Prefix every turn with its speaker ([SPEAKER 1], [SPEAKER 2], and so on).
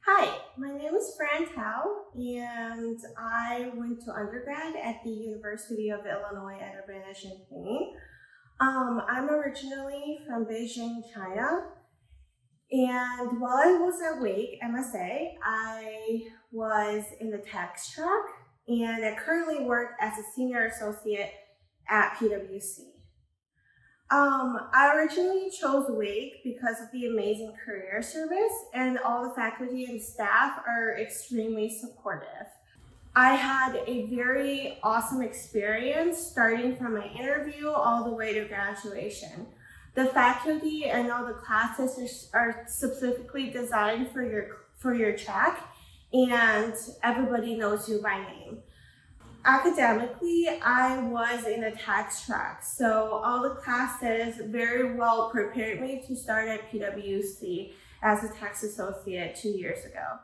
[SPEAKER 1] Hi, my name is Fran and I went to undergrad at the University of Illinois at Urbana-Champaign. I'm originally from Beijing, China, and while I was at Wake MSA, I was in the tax track, and I currently work as a senior associate at PwC. I originally chose Wake because of the amazing career service, and all the faculty and staff are extremely supportive. I had a very awesome experience starting from my interview all the way to graduation. The faculty and all the classes are specifically designed for your track, and everybody knows you by name. Academically, I was in a tax track, so all the classes very well prepared me to start at PwC as a tax associate 2 years ago.